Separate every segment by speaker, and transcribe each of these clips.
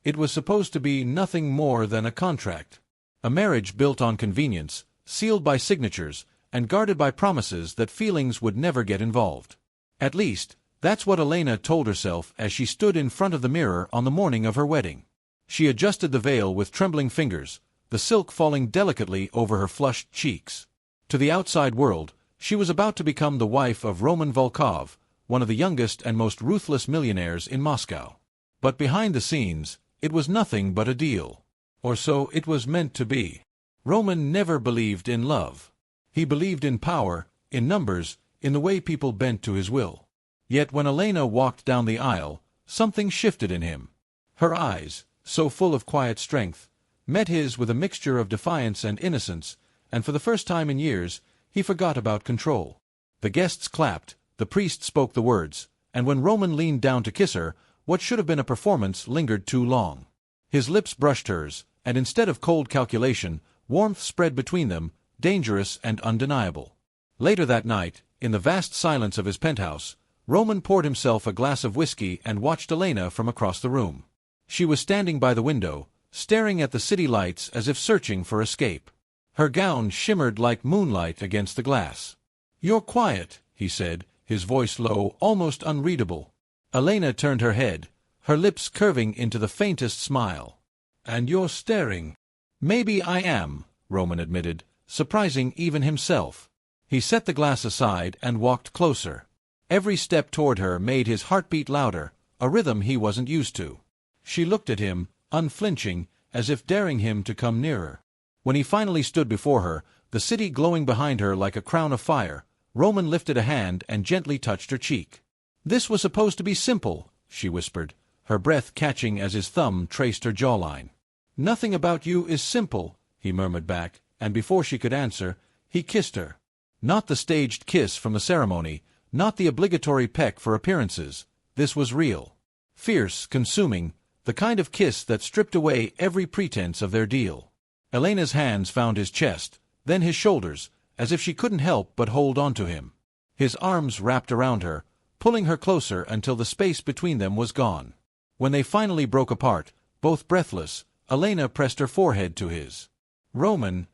Speaker 1: It was supposed to be nothing more than a contract. A marriage built on convenience, sealed by signatures, and guarded by promises that feelings would never get involved. At least, that's what Elena told herself as she stood in front of the mirror on the morning of her wedding. She adjusted the veil with trembling fingers, the silk falling delicately over her flushed cheeks. To the outside world, she was about to become the wife of Roman Volkov, one of the youngest and most ruthless millionaires in Moscow. But behind the scenes, it was nothing but a deal. Or so it was meant to be. Roman never believed in love. He believed in power, in numbers, in the way people bent to his will. Yet when Elena walked down the aisle, something shifted in him. Her eyes, so full of quiet strength, met his with a mixture of defiance and innocence, and for the first time in years, he forgot about control. The guests clapped, the priest spoke the words, and when Roman leaned down to kiss her, what should have been a performance lingered too long. His lips brushed hers, and instead of cold calculation, warmth spread between them, dangerous and undeniable. Later that night, in the vast silence of his penthouse, Roman poured himself a glass of whiskey and watched Elena from across the room. She was standing by the window, staring at the city lights as if searching for escape. Her gown shimmered like moonlight against the glass. "You're quiet," he said, his voice low, almost unreadable. Elena turned her head, her lips curving into the faintest smile. "And you're staring." "Maybe I am," Roman admitted, surprising even himself. He set the glass aside and walked closer. Every step toward her made his heartbeat louder, a rhythm he wasn't used to. She looked at him, unflinching, as if daring him to come nearer. When he finally stood before her, the city glowing behind her like a crown of fire, Roman lifted a hand and gently touched her cheek. "This was supposed to be simple," she whispered, her breath catching as his thumb traced her jawline. "Nothing about you is simple," he murmured back, and before she could answer, he kissed her. Not the staged kiss from the ceremony, not the obligatory peck for appearances. This was real. Fierce, consuming, the kind of kiss that stripped away every pretense of their deal. Elena's hands found his chest, then his shoulders, as if she couldn't help but hold on to him. His arms wrapped around her, pulling her closer until the space between them was gone. When they finally broke apart, both breathless, Elena pressed her forehead to his. "Roman,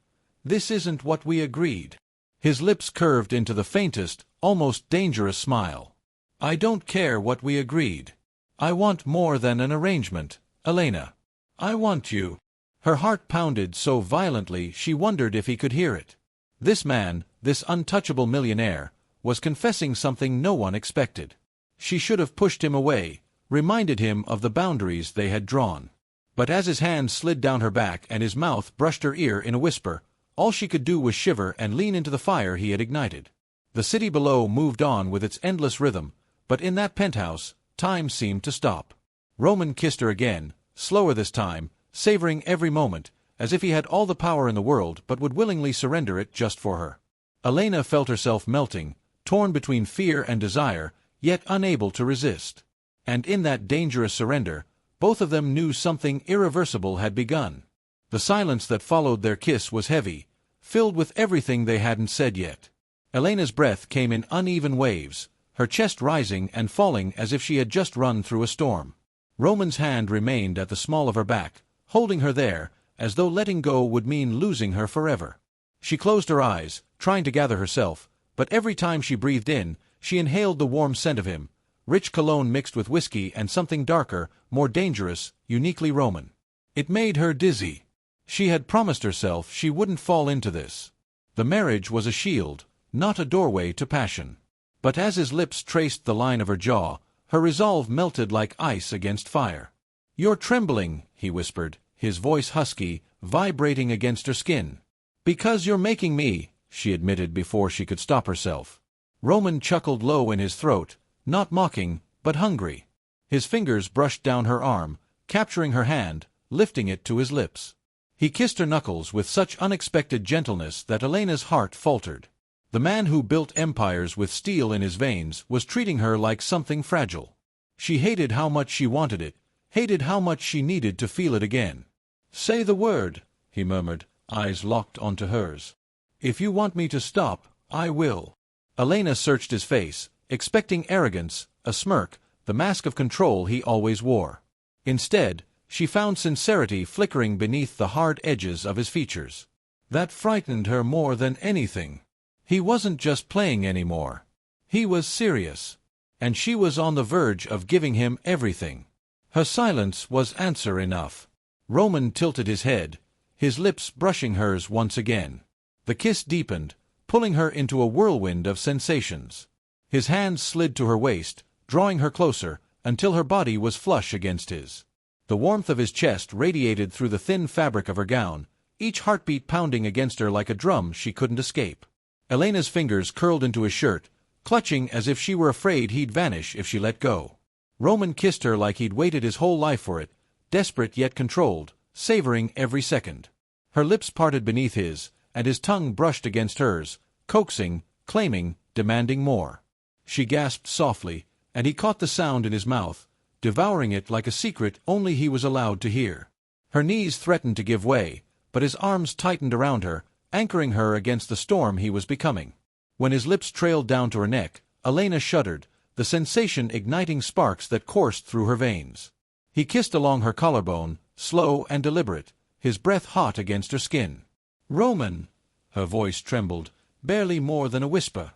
Speaker 1: this isn't what we agreed." His lips curved into the faintest, almost dangerous smile. "I don't care what we agreed. I want more than an arrangement, Elena. I want you." Her heart pounded so violently she wondered if he could hear it. This man, this untouchable millionaire, was confessing something no one expected. She should have pushed him away, reminded him of the boundaries they had drawn. But as his hand slid down her back and his mouth brushed her ear in a whisper, all she could do was shiver and lean into the fire he had ignited. The city below moved on with its endless rhythm, but in that penthouse, time seemed to stop. Roman kissed her again, slower this time, savoring every moment, as if he had all the power in the world but would willingly surrender it just for her. Elena felt herself melting, torn between fear and desire, yet unable to resist. And in that dangerous surrender, both of them knew something irreversible had begun. The silence that followed their kiss was heavy, filled with everything they hadn't said yet. Elena's breath came in uneven waves, her chest rising and falling as if she had just run through a storm. Roman's hand remained at the small of her back, holding her there, as though letting go would mean losing her forever. She closed her eyes, trying to gather herself, but every time she breathed in, she inhaled the warm scent of him, rich cologne mixed with whiskey and something darker, more dangerous, uniquely Roman. It made her dizzy. She had promised herself she wouldn't fall into this. The marriage was a shield, not a doorway to passion. But as his lips traced the line of her jaw, her resolve melted like ice against fire. "You're trembling," he whispered, his voice husky, vibrating against her skin. "Because you're making me," she admitted before she could stop herself. Roman chuckled low in his throat, not mocking, but hungry. His fingers brushed down her arm, capturing her hand, lifting it to his lips. He kissed her knuckles with such unexpected gentleness that Elena's heart faltered. The man who built empires with steel in his veins was treating her like something fragile. She hated how much she wanted it, hated how much she needed to feel it again. "Say the word," he murmured, eyes locked onto hers. "If you want me to stop, I will." Elena searched his face, expecting arrogance, a smirk, the mask of control he always wore. Instead, She found sincerity flickering beneath the hard edges of his features. That frightened her more than anything. He wasn't just playing anymore. He was serious. And she was on the verge of giving him everything. Her silence was answer enough. Roman tilted his head, his lips brushing hers once again. The kiss deepened, pulling her into a whirlwind of sensations. His hands slid to her waist, drawing her closer, until her body was flush against his. The warmth of his chest radiated through the thin fabric of her gown, each heartbeat pounding against her like a drum she couldn't escape. Elena's fingers curled into his shirt, clutching as if she were afraid he'd vanish if she let go. Roman kissed her like he'd waited his whole life for it, desperate yet controlled, savoring every second. Her lips parted beneath his, and his tongue brushed against hers, coaxing, claiming, demanding more. She gasped softly, and he caught the sound in his mouth, devouring it like a secret only he was allowed to hear. Her knees threatened to give way, but his arms tightened around her, anchoring her against the storm he was becoming. When his lips trailed down to her neck, Elena shuddered, the sensation igniting sparks that coursed through her veins. He kissed along her collarbone, slow and deliberate, his breath hot against her skin. "Roman!" Her voice trembled, barely more than a whisper.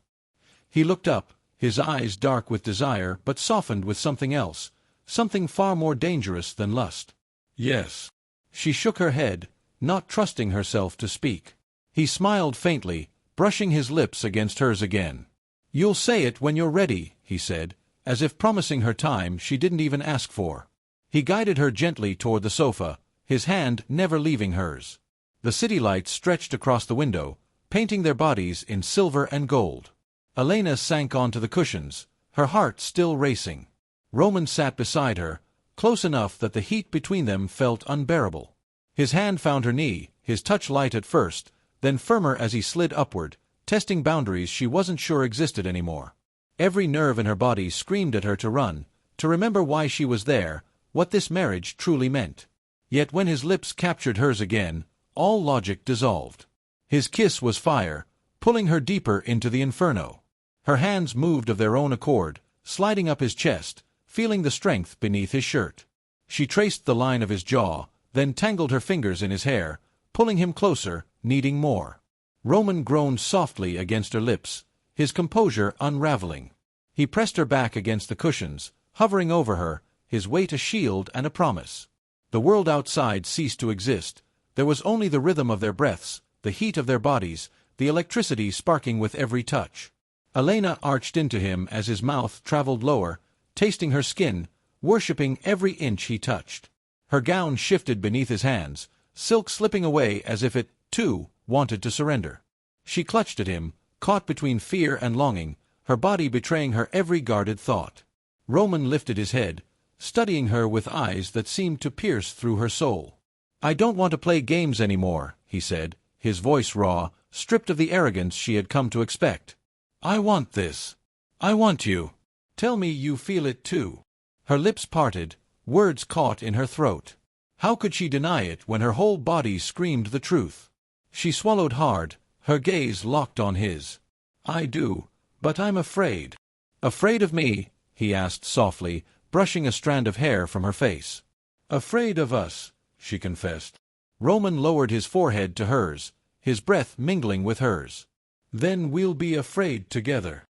Speaker 1: He looked up, his eyes dark with desire but softened with something else, something far more dangerous than lust. "Yes." She shook her head, not trusting herself to speak. He smiled faintly, brushing his lips against hers again. "You'll say it when you're ready," he said, as if promising her time she didn't even ask for. He guided her gently toward the sofa, his hand never leaving hers. The city lights stretched across the window, painting their bodies in silver and gold. Elena sank onto the cushions, her heart still racing. Roman sat beside her, close enough that the heat between them felt unbearable. His hand found her knee, his touch light at first, then firmer as he slid upward, testing boundaries she wasn't sure existed anymore. Every nerve in her body screamed at her to run, to remember why she was there, what this marriage truly meant. Yet when his lips captured hers again, all logic dissolved. His kiss was fire, pulling her deeper into the inferno. Her hands moved of their own accord, sliding up his chest, feeling the strength beneath his shirt. She traced the line of his jaw, then tangled her fingers in his hair, pulling him closer, needing more. Roman groaned softly against her lips, his composure unraveling. He pressed her back against the cushions, hovering over her, his weight a shield and a promise. The world outside ceased to exist. There was only the rhythm of their breaths, the heat of their bodies, the electricity sparking with every touch. Elena arched into him as his mouth traveled lower, tasting her skin, worshipping every inch he touched. Her gown shifted beneath his hands, silk slipping away as if it, too, wanted to surrender. She clutched at him, caught between fear and longing, her body betraying her every guarded thought. Roman lifted his head, studying her with eyes that seemed to pierce through her soul. "I don't want to play games anymore," he said, his voice raw, stripped of the arrogance she had come to expect. "I want this. I want you. Tell me you feel it too." Her lips parted, words caught in her throat. How could she deny it when her whole body screamed the truth? She swallowed hard, her gaze locked on his. "I do, but I'm afraid." "Afraid of me?" he asked softly, brushing a strand of hair from her face. "Afraid of us," she confessed. Roman lowered his forehead to hers, his breath mingling with hers. "Then we'll be afraid together."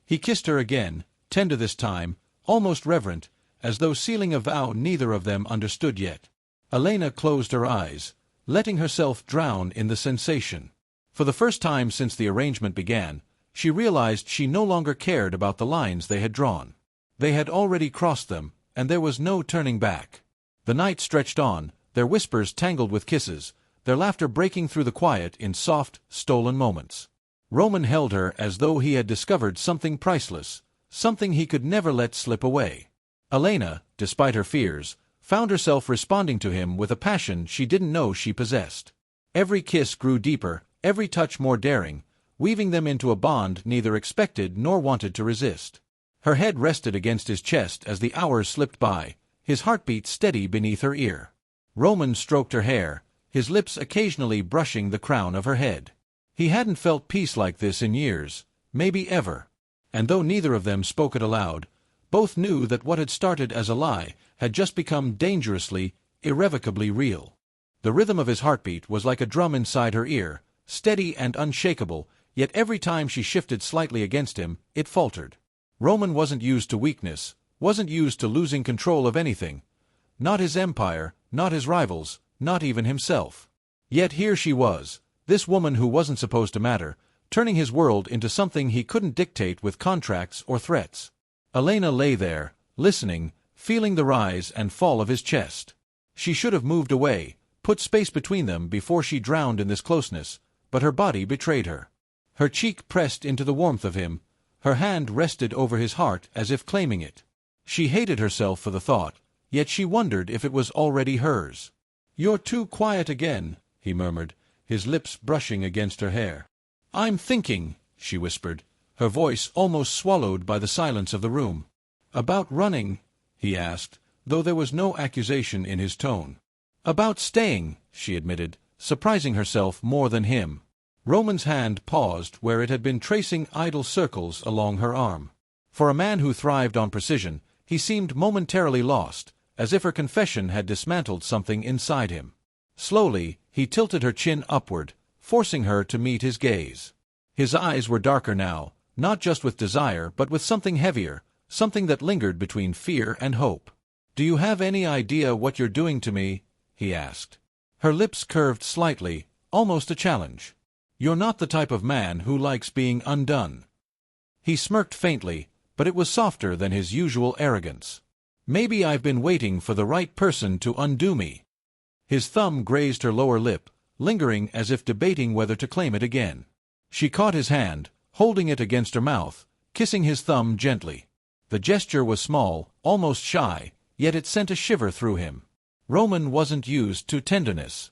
Speaker 1: He kissed her again, tender this time, almost reverent, as though sealing a vow neither of them understood yet. Elena closed her eyes, letting herself drown in the sensation. For the first time since the arrangement began, she realized she no longer cared about the lines they had drawn. They had already crossed them, and there was no turning back. The night stretched on, their whispers tangled with kisses, their laughter breaking through the quiet in soft, stolen moments. Roman held her as though he had discovered something priceless, something he could never let slip away. Elena, despite her fears, found herself responding to him with a passion she didn't know she possessed. Every kiss grew deeper, every touch more daring, weaving them into a bond neither expected nor wanted to resist. Her head rested against his chest as the hours slipped by, his heartbeat steady beneath her ear. Roman stroked her hair, his lips occasionally brushing the crown of her head. He hadn't felt peace like this in years, maybe ever. And though neither of them spoke it aloud, both knew that what had started as a lie had just become dangerously, irrevocably real. The rhythm of his heartbeat was like a drum inside her ear, steady and unshakable, yet every time she shifted slightly against him, it faltered. Roman wasn't used to weakness, wasn't used to losing control of anything. Not his empire, not his rivals, not even himself. Yet here she was, this woman who wasn't supposed to matter, turning his world into something he couldn't dictate with contracts or threats. Elena lay there, listening, feeling the rise and fall of his chest. She should have moved away, put space between them before she drowned in this closeness, but her body betrayed her. Her cheek pressed into the warmth of him, her hand rested over his heart as if claiming it. She hated herself for the thought, yet she wondered if it was already hers. "You're too quiet again," he murmured, his lips brushing against her hair. "I'm thinking," she whispered, her voice almost swallowed by the silence of the room. "About running?" he asked, though there was no accusation in his tone. "About staying," she admitted, surprising herself more than him. Roman's hand paused where it had been tracing idle circles along her arm. For a man who thrived on precision, he seemed momentarily lost, as if her confession had dismantled something inside him. Slowly, he tilted her chin upward, forcing her to meet his gaze. His eyes were darker now, not just with desire but with something heavier, something that lingered between fear and hope. "Do you have any idea what you're doing to me?" he asked. Her lips curved slightly, almost a challenge. "You're not the type of man who likes being undone." He smirked faintly, but it was softer than his usual arrogance. "Maybe I've been waiting for the right person to undo me." His thumb grazed her lower lip, lingering as if debating whether to claim it again. She caught his hand, holding it against her mouth, kissing his thumb gently. The gesture was small, almost shy, yet it sent a shiver through him. Roman wasn't used to tenderness.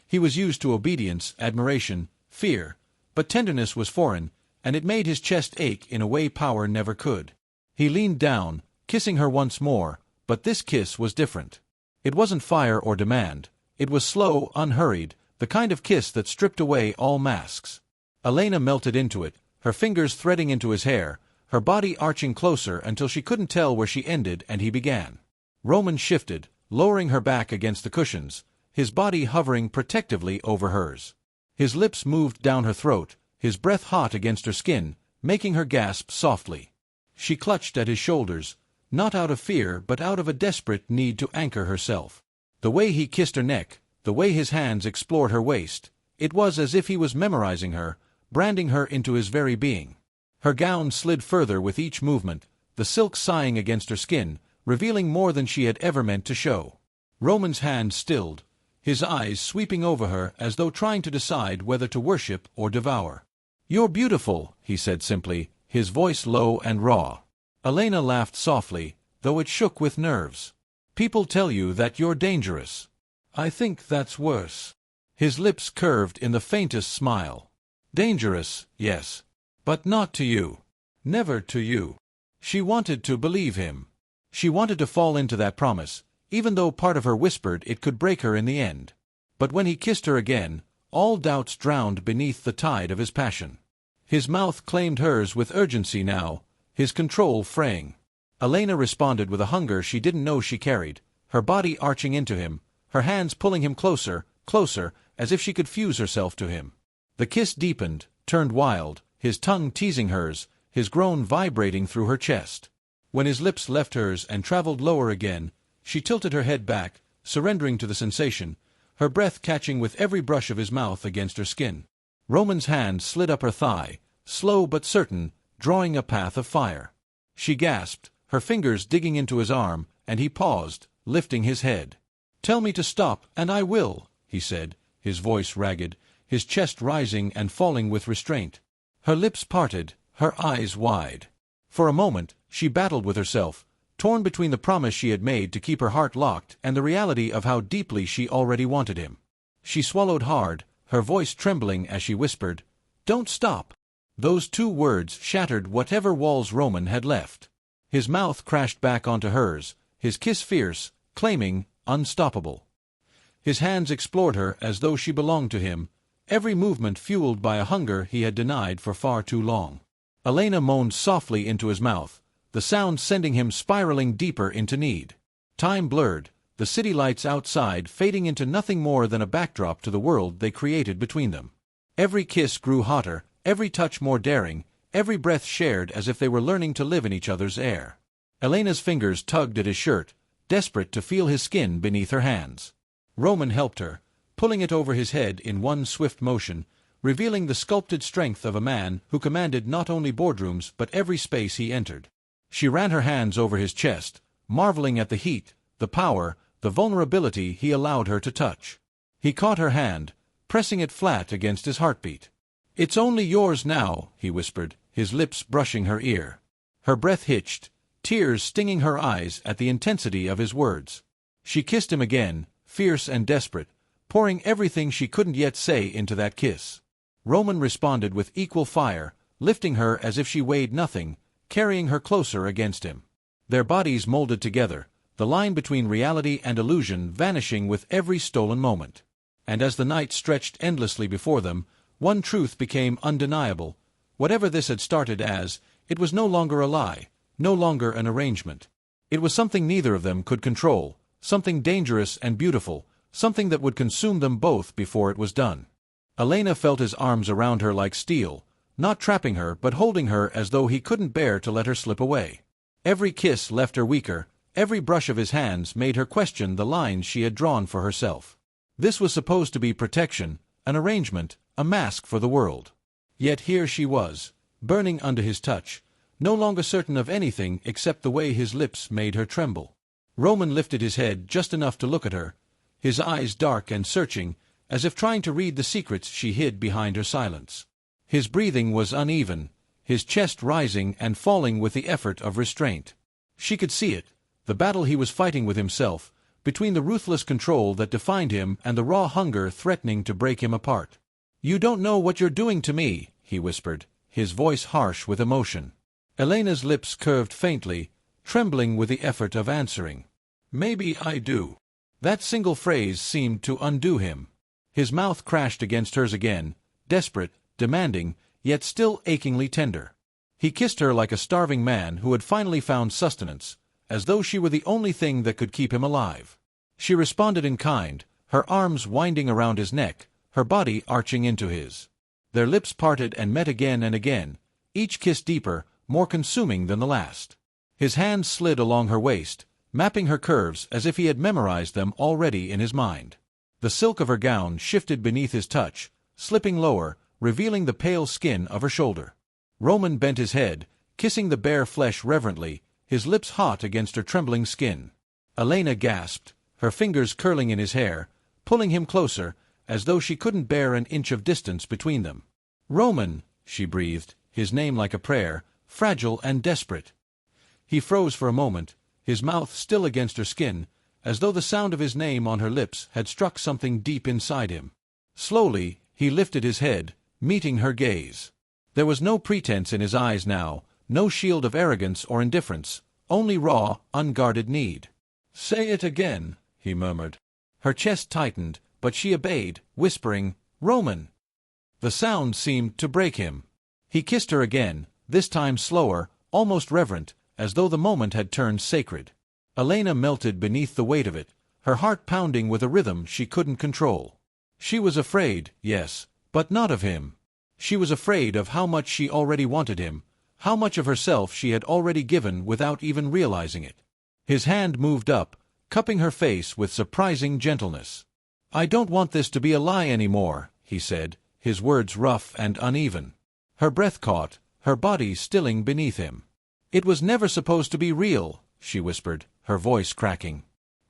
Speaker 1: He was used to obedience, admiration, fear, but tenderness was foreign, and it made his chest ache in a way power never could. He leaned down, kissing her once more, but this kiss was different. It wasn't fire or demand. It was slow, unhurried, the kind of kiss that stripped away all masks. Elena melted into it, her fingers threading into his hair, her body arching closer until she couldn't tell where she ended and he began. Roman shifted, lowering her back against the cushions, his body hovering protectively over hers. His lips moved down her throat, his breath hot against her skin, making her gasp softly. She clutched at his shoulders, not out of fear but out of a desperate need to anchor herself. The way he kissed her neck, the way his hands explored her waist, it was as if he was memorizing her, branding her into his very being. Her gown slid further with each movement, the silk sighing against her skin, revealing more than she had ever meant to show. Roman's hand stilled, his eyes sweeping over her as though trying to decide whether to worship or devour. "You're beautiful," he said simply, his voice low and raw. Elena laughed softly, though it shook with nerves. "People tell you that you're dangerous. I think that's worse." His lips curved in the faintest smile. "Dangerous, yes. But not to you. Never to you." She wanted to believe him. She wanted to fall into that promise, even though part of her whispered it could break her in the end. But when he kissed her again, all doubts drowned beneath the tide of his passion. His mouth claimed hers with urgency now, his control fraying. Elena responded with a hunger she didn't know she carried, her body arching into him, her hands pulling him closer, closer, as if she could fuse herself to him. The kiss deepened, turned wild, his tongue teasing hers, his groan vibrating through her chest. When his lips left hers and traveled lower again, she tilted her head back, surrendering to the sensation, her breath catching with every brush of his mouth against her skin. Roman's hand slid up her thigh, slow but certain, drawing a path of fire. She gasped, her fingers digging into his arm, and he paused, lifting his head. "Tell me to stop, and I will," he said, his voice ragged, his chest rising and falling with restraint. Her lips parted, her eyes wide. For a moment, she battled with herself, torn between the promise she had made to keep her heart locked and the reality of how deeply she already wanted him. She swallowed hard, her voice trembling as she whispered, "Don't stop." Those two words shattered whatever walls Roman had left. His mouth crashed back onto hers, his kiss fierce, claiming, unstoppable. His hands explored her as though she belonged to him, every movement fueled by a hunger he had denied for far too long. Elena moaned softly into his mouth, the sound sending him spiraling deeper into need. Time blurred, the city lights outside fading into nothing more than a backdrop to the world they created between them. Every kiss grew hotter, every touch more daring, every breath shared as if they were learning to live in each other's air. Elena's fingers tugged at his shirt, desperate to feel his skin beneath her hands. Roman helped her, pulling it over his head in one swift motion, revealing the sculpted strength of a man who commanded not only boardrooms but every space he entered. She ran her hands over his chest, marveling at the heat, the power, the vulnerability he allowed her to touch. He caught her hand, pressing it flat against his heartbeat. "It's only yours now," he whispered, his lips brushing her ear. Her breath hitched, tears stinging her eyes at the intensity of his words. She kissed him again, fierce and desperate, pouring everything she couldn't yet say into that kiss. Roman responded with equal fire, lifting her as if she weighed nothing, carrying her closer against him. Their bodies molded together, the line between reality and illusion vanishing with every stolen moment. And as the night stretched endlessly before them, one truth became undeniable. Whatever this had started as, it was no longer a lie, no longer an arrangement. It was something neither of them could control, something dangerous and beautiful, something that would consume them both before it was done. Elena felt his arms around her like steel, not trapping her but holding her as though he couldn't bear to let her slip away. Every kiss left her weaker, every brush of his hands made her question the lines she had drawn for herself. This was supposed to be protection, an arrangement, a mask for the world. Yet here she was, burning under his touch, no longer certain of anything except the way his lips made her tremble. Roman lifted his head just enough to look at her, his eyes dark and searching, as if trying to read the secrets she hid behind her silence. His breathing was uneven, his chest rising and falling with the effort of restraint. She could see it, the battle he was fighting with himself, between the ruthless control that defined him and the raw hunger threatening to break him apart. "You don't know what you're doing to me," he whispered, his voice harsh with emotion. Elena's lips curved faintly, trembling with the effort of answering. "Maybe I do." That single phrase seemed to undo him. His mouth crashed against hers again, desperate, demanding, yet still achingly tender. He kissed her like a starving man who had finally found sustenance, as though she were the only thing that could keep him alive. She responded in kind, her arms winding around his neck, her body arching into his. Their lips parted and met again and again, each kiss deeper, more consuming than the last. His hands slid along her waist, mapping her curves as if he had memorized them already in his mind. The silk of her gown shifted beneath his touch, slipping lower, revealing the pale skin of her shoulder. Roman bent his head, kissing the bare flesh reverently, his lips hot against her trembling skin. Elena gasped, her fingers curling in his hair, pulling him closer, as though she couldn't bear an inch of distance between them. "Roman," she breathed, his name like a prayer, fragile and desperate. He froze for a moment, his mouth still against her skin, as though the sound of his name on her lips had struck something deep inside him. Slowly, he lifted his head, meeting her gaze. There was no pretense in his eyes now, no shield of arrogance or indifference, only raw, unguarded need. "Say it again," he murmured. Her chest tightened, but she obeyed, whispering, "Roman." The sound seemed to break him. He kissed her again, this time slower, almost reverent, as though the moment had turned sacred. Elena melted beneath the weight of it, her heart pounding with a rhythm she couldn't control. She was afraid, yes, but not of him. She was afraid of how much she already wanted him, how much of herself she had already given without even realizing it. His hand moved up, cupping her face with surprising gentleness. "I don't want this to be a lie anymore," he said, his words rough and uneven. Her breath caught, her body stilling beneath him. "It was never supposed to be real," she whispered, her voice cracking.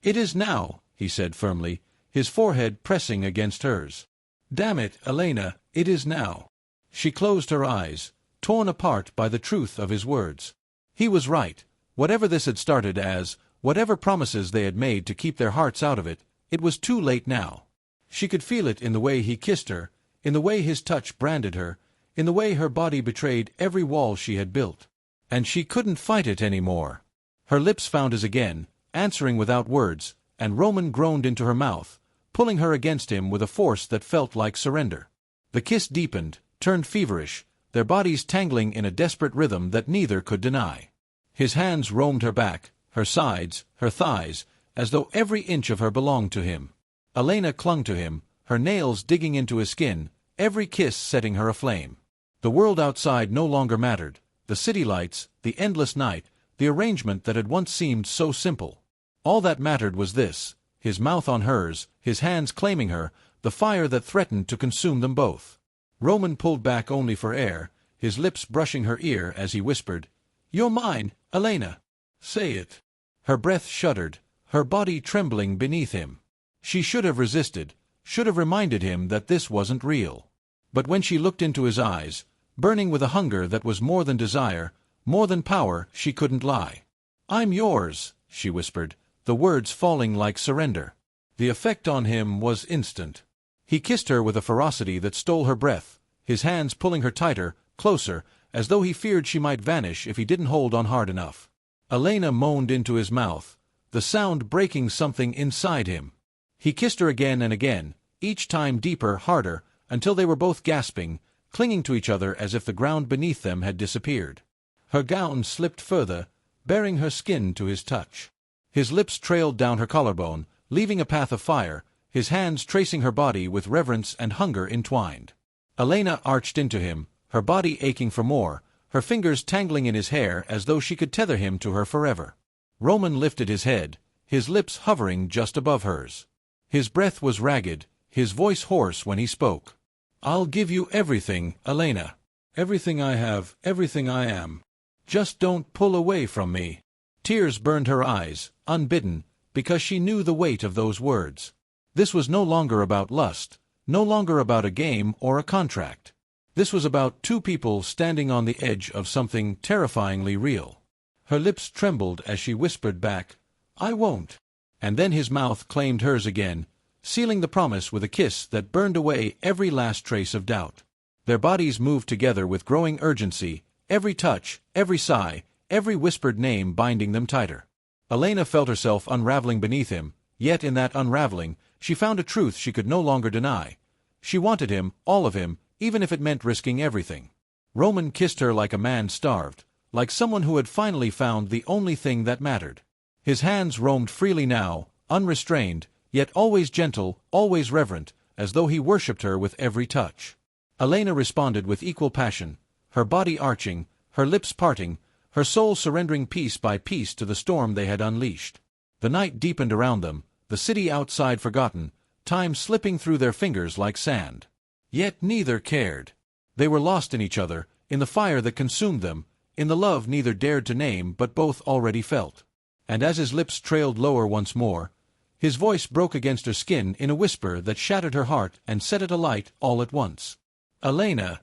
Speaker 1: "It is now," he said firmly, his forehead pressing against hers. "Damn it, Elena, it is now." She closed her eyes, torn apart by the truth of his words. He was right. Whatever this had started as, whatever promises they had made to keep their hearts out of it, it was too late now. She could feel it in the way he kissed her, in the way his touch branded her, in the way her body betrayed every wall she had built. And she couldn't fight it anymore. Her lips found his again, answering without words, and Roman groaned into her mouth, pulling her against him with a force that felt like surrender. The kiss deepened, turned feverish, their bodies tangling in a desperate rhythm that neither could deny. His hands roamed her back, her sides, her thighs, as though every inch of her belonged to him. Elena clung to him, her nails digging into his skin, every kiss setting her aflame. The world outside no longer mattered, the city lights, the endless night, the arrangement that had once seemed so simple. All that mattered was this, his mouth on hers, his hands claiming her, the fire that threatened to consume them both. Roman pulled back only for air, his lips brushing her ear as he whispered, "You're mine, Elena. Say it." Her breath shuddered, her body trembling beneath him. She should have resisted, should have reminded him that this wasn't real. But when she looked into his eyes, burning with a hunger that was more than desire, more than power, she couldn't lie. "I'm yours," she whispered, the words falling like surrender. The effect on him was instant. He kissed her with a ferocity that stole her breath, his hands pulling her tighter, closer, as though he feared she might vanish if he didn't hold on hard enough. Elena moaned into his mouth, the sound breaking something inside him. He kissed her again and again, each time deeper, harder, until they were both gasping, clinging to each other as if the ground beneath them had disappeared. Her gown slipped further, baring her skin to his touch. His lips trailed down her collarbone, leaving a path of fire, his hands tracing her body with reverence and hunger entwined. Elena arched into him, her body aching for more, her fingers tangling in his hair as though she could tether him to her forever. Roman lifted his head, his lips hovering just above hers. His breath was ragged, his voice hoarse when he spoke. "I'll give you everything, Elena. Everything I have, everything I am. Just don't pull away from me." Tears burned her eyes, unbidden, because she knew the weight of those words. This was no longer about lust, no longer about a game or a contract. This was about two people standing on the edge of something terrifyingly real. Her lips trembled as she whispered back, "I won't." And then his mouth claimed hers again, sealing the promise with a kiss that burned away every last trace of doubt. Their bodies moved together with growing urgency, every touch, every sigh, every whispered name binding them tighter. Elena felt herself unraveling beneath him, yet in that unraveling, she found a truth she could no longer deny. She wanted him, all of him, even if it meant risking everything. Roman kissed her like a man starved, like someone who had finally found the only thing that mattered. His hands roamed freely now, unrestrained, yet always gentle, always reverent, as though he worshipped her with every touch. Elena responded with equal passion, her body arching, her lips parting, her soul surrendering piece by piece to the storm they had unleashed. The night deepened around them, the city outside forgotten, time slipping through their fingers like sand. Yet neither cared. They were lost in each other, in the fire that consumed them, in the love neither dared to name but both already felt. And as his lips trailed lower once more, his voice broke against her skin in a whisper that shattered her heart and set it alight all at once. "Elena,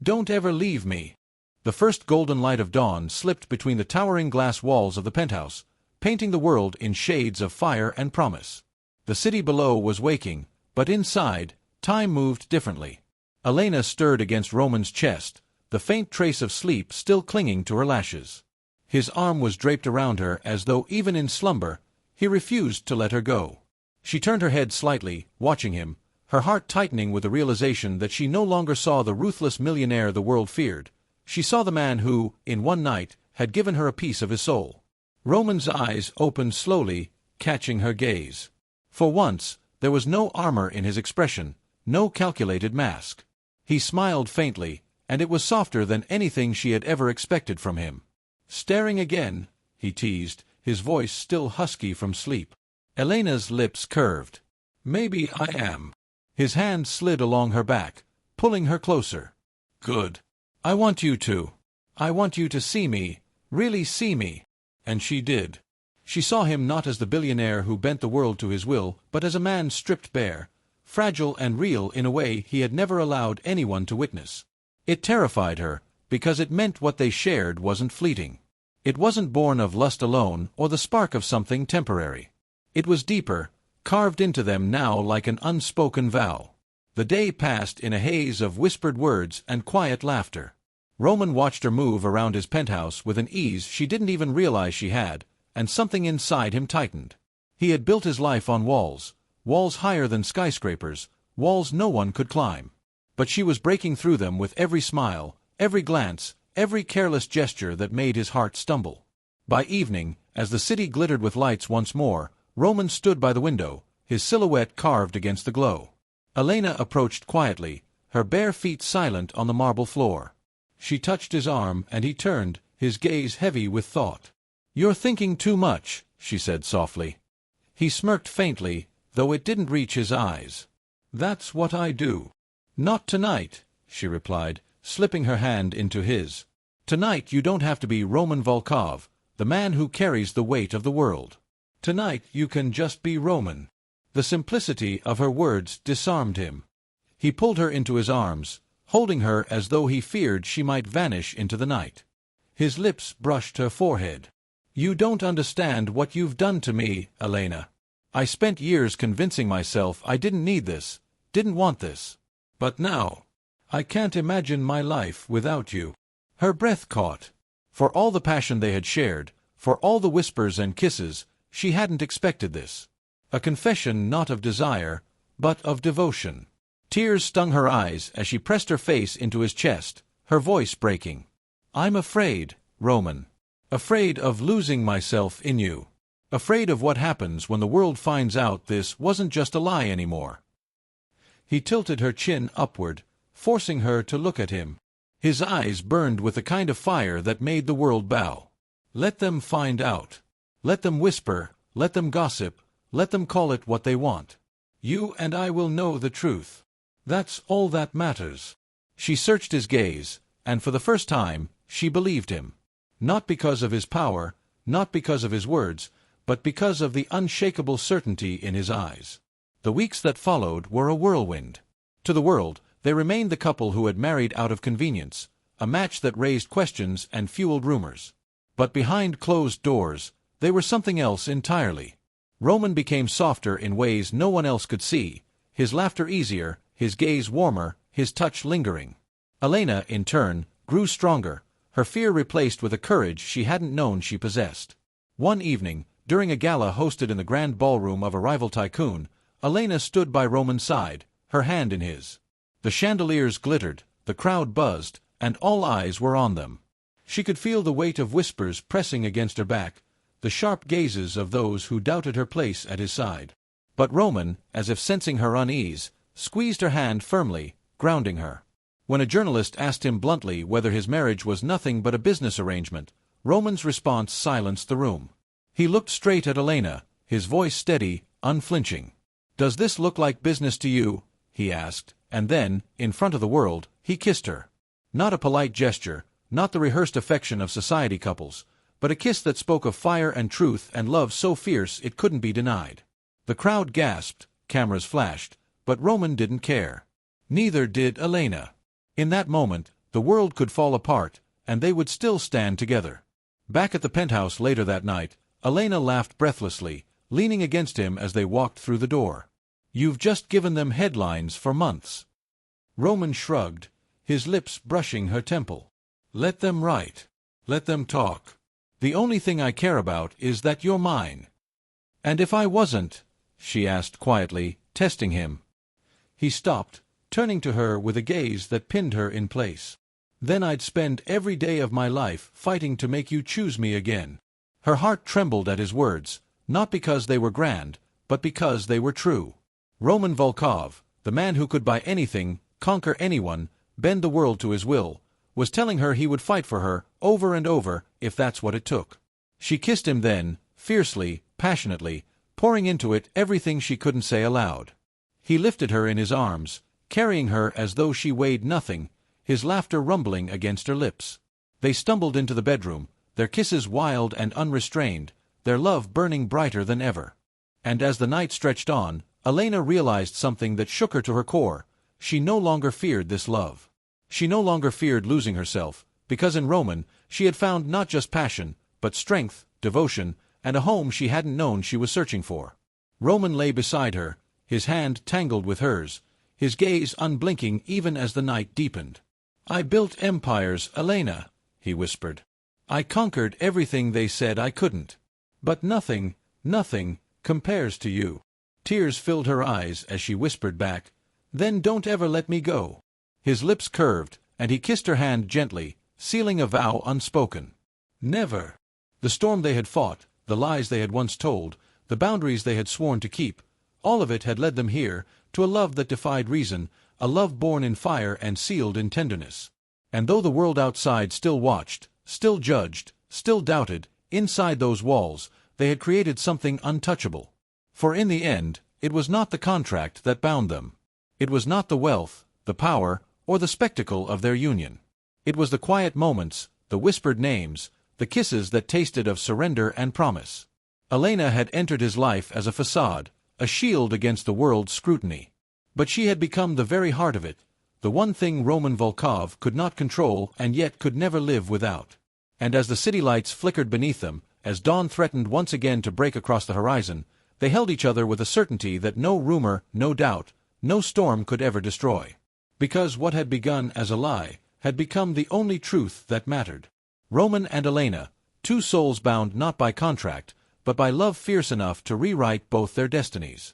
Speaker 1: don't ever leave me." The first golden light of dawn slipped between the towering glass walls of the penthouse, painting the world in shades of fire and promise. The city below was waking, but inside, time moved differently. Elena stirred against Roman's chest, the faint trace of sleep still clinging to her lashes. His arm was draped around her as though even in slumber, he refused to let her go. She turned her head slightly, watching him, her heart tightening with the realization that she no longer saw the ruthless millionaire the world feared. She saw the man who, in one night, had given her a piece of his soul. Roman's eyes opened slowly, catching her gaze. For once, there was no armor in his expression, no calculated mask. He smiled faintly, and it was softer than anything she had ever expected from him. "Staring again," he teased, his voice still husky from sleep. Elena's lips curved. "Maybe I am." His hand slid along her back, pulling her closer. "Good. I want you to. I want you to see me, really see me." And she did. She saw him not as the billionaire who bent the world to his will, but as a man stripped bare, fragile and real in a way he had never allowed anyone to witness. It terrified her, because it meant what they shared wasn't fleeting. It wasn't born of lust alone or the spark of something temporary. It was deeper, carved into them now like an unspoken vow. The day passed in a haze of whispered words and quiet laughter. Roman watched her move around his penthouse with an ease she didn't even realize she had, and something inside him tightened. He had built his life on walls, walls higher than skyscrapers, walls no one could climb. But she was breaking through them with every smile, every glance, every careless gesture that made his heart stumble. By evening, as the city glittered with lights once more, Roman stood by the window, his silhouette carved against the glow. Elena approached quietly, her bare feet silent on the marble floor. She touched his arm and he turned, his gaze heavy with thought. "You're thinking too much," she said softly. He smirked faintly, though it didn't reach his eyes. "That's what I do." "Not tonight," she replied, slipping her hand into his. "Tonight you don't have to be Roman Volkov, the man who carries the weight of the world. Tonight you can just be Roman." The simplicity of her words disarmed him. He pulled her into his arms, holding her as though he feared she might vanish into the night. His lips brushed her forehead. "You don't understand what you've done to me, Elena. I spent years convincing myself I didn't need this, didn't want this. But now, I can't imagine my life without you." Her breath caught. For all the passion they had shared, for all the whispers and kisses, she hadn't expected this. A confession not of desire, but of devotion. Tears stung her eyes as she pressed her face into his chest, her voice breaking. "I'm afraid, Roman. Afraid of losing myself in you. Afraid of what happens when the world finds out this wasn't just a lie anymore." He tilted her chin upward, forcing her to look at him. His eyes burned with the kind of fire that made the world bow. "Let them find out. Let them whisper, let them gossip, let them call it what they want. You and I will know the truth. That's all that matters." She searched his gaze, and for the first time, she believed him. Not because of his power, not because of his words, but because of the unshakable certainty in his eyes. The weeks that followed were a whirlwind. To the world, they remained the couple who had married out of convenience, a match that raised questions and fueled rumors. But behind closed doors, they were something else entirely. Roman became softer in ways no one else could see, his laughter easier, his gaze warmer, his touch lingering. Elena, in turn, grew stronger, her fear replaced with a courage she hadn't known she possessed. One evening, during a gala hosted in the grand ballroom of a rival tycoon, Elena stood by Roman's side, her hand in his. The chandeliers glittered, the crowd buzzed, and all eyes were on them. She could feel the weight of whispers pressing against her back, the sharp gazes of those who doubted her place at his side. But Roman, as if sensing her unease, squeezed her hand firmly, grounding her. When a journalist asked him bluntly whether his marriage was nothing but a business arrangement, Roman's response silenced the room. He looked straight at Elena, his voice steady, unflinching. "Does this look like business to you?" he asked, and then, in front of the world, he kissed her. Not a polite gesture, not the rehearsed affection of society couples, but a kiss that spoke of fire and truth and love so fierce it couldn't be denied. The crowd gasped, cameras flashed, but Roman didn't care. Neither did Elena. In that moment, the world could fall apart, and they would still stand together. Back at the penthouse later that night, Elena laughed breathlessly, leaning against him as they walked through the door. "You've just given them headlines for months." Roman shrugged, his lips brushing her temple. "Let them write. Let them talk. The only thing I care about is that you're mine." "And if I wasn't?" she asked quietly, testing him. He stopped, turning to her with a gaze that pinned her in place. "Then I'd spend every day of my life fighting to make you choose me again." Her heart trembled at his words, not because they were grand, but because they were true. Roman Volkov, the man who could buy anything, conquer anyone, bend the world to his will, was telling her he would fight for her, over and over, if that's what it took. She kissed him then, fiercely, passionately, pouring into it everything she couldn't say aloud. He lifted her in his arms, carrying her as though she weighed nothing, his laughter rumbling against her lips. They stumbled into the bedroom, their kisses wild and unrestrained, their love burning brighter than ever. And as the night stretched on, Elena realized something that shook her to her core. She no longer feared this love. She no longer feared losing herself, because in Roman she had found not just passion, but strength, devotion, and a home she hadn't known she was searching for. Roman lay beside her, his hand tangled with hers, his gaze unblinking even as the night deepened. "I built empires, Elena," he whispered. "I conquered everything they said I couldn't. But nothing, nothing, compares to you." Tears filled her eyes as she whispered back, "Then don't ever let me go." His lips curved, and he kissed her hand gently, sealing a vow unspoken. Never. The storm they had fought, the lies they had once told, the boundaries they had sworn to keep, all of it had led them here, to a love that defied reason, a love born in fire and sealed in tenderness. And though the world outside still watched, still judged, still doubted, inside those walls, they had created something untouchable. For in the end, it was not the contract that bound them. It was not the wealth, the power, or the spectacle of their union. It was the quiet moments, the whispered names, the kisses that tasted of surrender and promise. Elena had entered his life as a facade, a shield against the world's scrutiny. But she had become the very heart of it, the one thing Roman Volkov could not control and yet could never live without. And as the city lights flickered beneath them, as dawn threatened once again to break across the horizon, they held each other with a certainty that no rumor, no doubt, no storm could ever destroy. Because what had begun as a lie had become the only truth that mattered. Roman and Elena, two souls bound not by contract, but by love fierce enough to rewrite both their destinies.